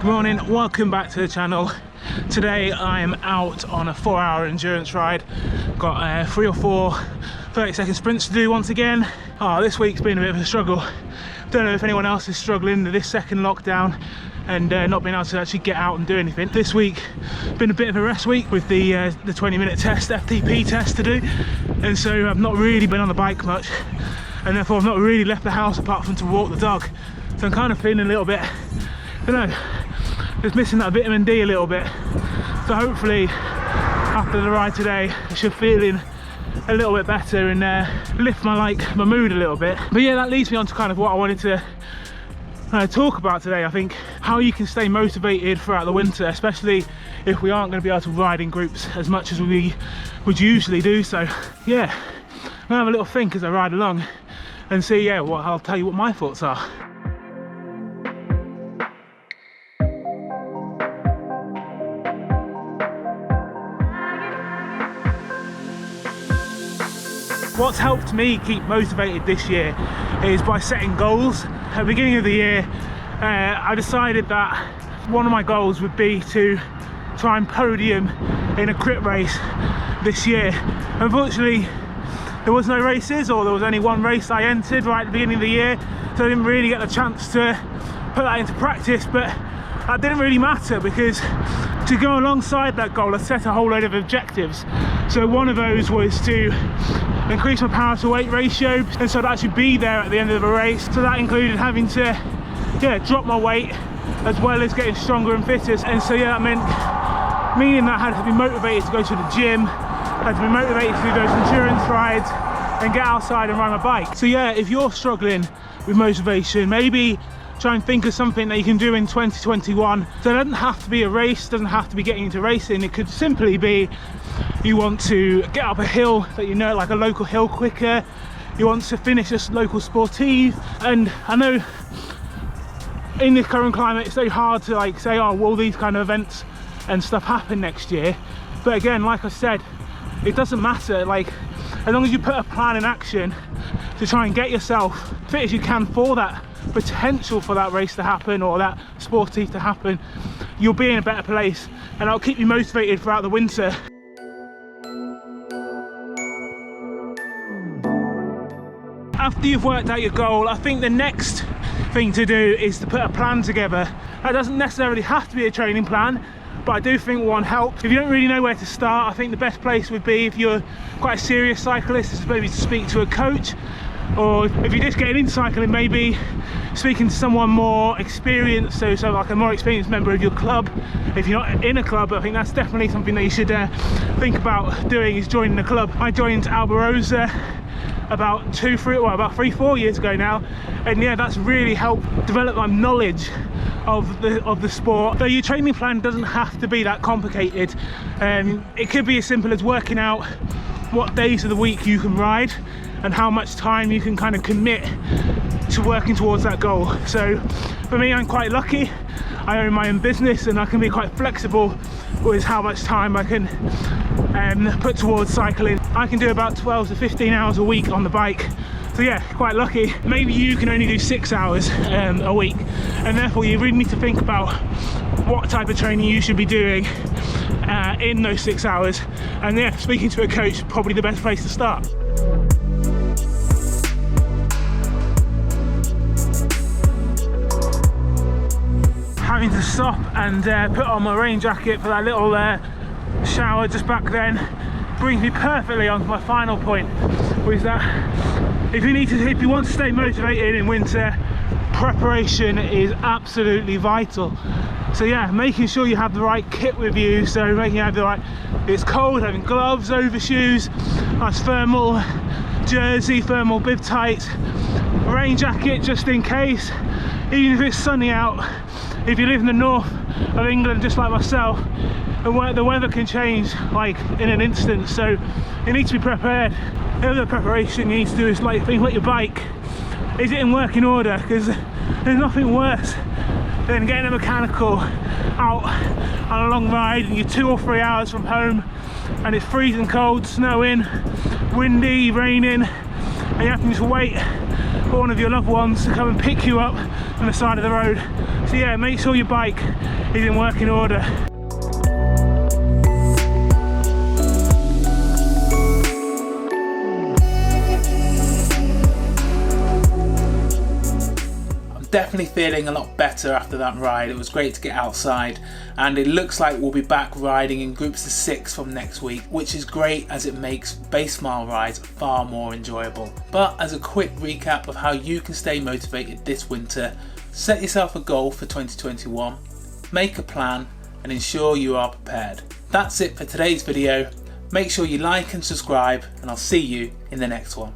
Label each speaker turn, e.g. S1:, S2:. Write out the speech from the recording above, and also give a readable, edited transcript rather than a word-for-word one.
S1: Good morning, welcome back to the channel. Today I am out on a 4-hour endurance ride. Got 3 or 4 30-second sprints to do once again. This week's been a bit of a struggle. Don't know if anyone else is struggling with this second lockdown and not being able to actually get out and do anything. This week been a bit of a rest week with the 20-minute test, FTP test to do, and so I've not really been on the bike much, and therefore I've not really left the house apart from to walk the dog. So I'm kind of feeling a little bit, I don't know, just missing that vitamin D a little bit. So hopefully after the ride today I should feeling a little bit better and lift my mood a little bit. But yeah, that leads me on to kind of what I wanted to talk about today. I think how you can stay motivated throughout the winter, especially if we aren't going to be able to ride in groups as much as we would usually do. So yeah, I'm gonna have a little think as I ride along and see, yeah, what I'll tell you what my thoughts are. What's helped me keep motivated this year is by setting goals. At the beginning of the year, I decided that one of my goals would be to try and podium in a crit race this year. Unfortunately, there was no races, or there was only one race I entered right at the beginning of the year, so I didn't really get the chance to put that into practice. But that didn't really matter, because to go alongside that goal I set a whole load of objectives. So one of those was to increase my power to weight ratio, and so I'd actually be there at the end of the race. So that included having to drop my weight as well as getting stronger and fitter. And so that meant meaning that I had to be motivated to go to the gym, I had to be motivated to do those endurance rides and get outside and ride my bike. So yeah, if you're struggling with motivation, maybe try and think of something that you can do in 2021. So it doesn't have to be a race, doesn't have to be getting into racing. It could simply be you want to get up a hill that you know, like a local hill, quicker. You want to finish a local sportive. And I know in this current climate it's so hard to say, oh, will these kind of events and stuff happen next year? But again, like I said, it doesn't matter. As long as you put a plan in action to try and get yourself fit as you can for that potential for that race to happen or that sportive to happen, you'll be in a better place, and that'll keep you motivated throughout the winter. After you've worked out your goal, I think the next thing to do is to put a plan together. That doesn't necessarily have to be a training plan, but I do think one helps. If you don't really know where to start, I think the best place would be, if you're quite a serious cyclist, is maybe to speak to a coach, or if you're just getting into cycling, maybe speaking to someone more experienced, so like a more experienced member of your club. If you're not in a club, I think that's definitely something that you should think about doing, is joining a club. I joined Alberosa about 3-4 years ago now, and yeah, that's really helped develop my knowledge of the sport. So your training plan doesn't have to be that complicated. It could be as simple as working out what days of the week you can ride and how much time you can kind of commit to working towards that goal. So for me, I'm quite lucky. I own my own business and I can be quite flexible with how much time I can put towards cycling. I can do about 12 to 15 hours a week on the bike. So yeah, quite lucky. Maybe you can only do 6 hours a week, and therefore you really need to think about what type of training you should be doing in those 6 hours. And yeah, speaking to a coach is probably the best place to start. Having to stop and put on my rain jacket for that little shower just back then brings me perfectly on to my final point, which is that if you want to stay motivated in winter, preparation is absolutely vital. So yeah, making sure you have the right kit with you, so making you have the right, if it's cold, having gloves, overshoes, nice thermal jersey, thermal bib tights, rain jacket just in case, even if it's sunny out. If you live in the north of England just like myself, the weather can change in an instant, so you need to be prepared. The other preparation you need to do is think about your bike. Is it in working order? Because there's nothing worse than getting a mechanical out on a long ride and you're 2 or 3 hours from home and it's freezing cold, snowing, windy, raining, and you have to just wait for one of your loved ones to come and pick you up on the side of the road. So yeah, make sure your bike is in working order. Definitely feeling a lot better after that ride. It was great to get outside, and it looks like we'll be back riding in groups of 6 from next week, which is great as it makes base mile rides far more enjoyable. But as a quick recap of how you can stay motivated this winter, set yourself a goal for 2021, make a plan, and ensure you are prepared. That's it for today's video. Make sure you like and subscribe, and I'll see you in the next one.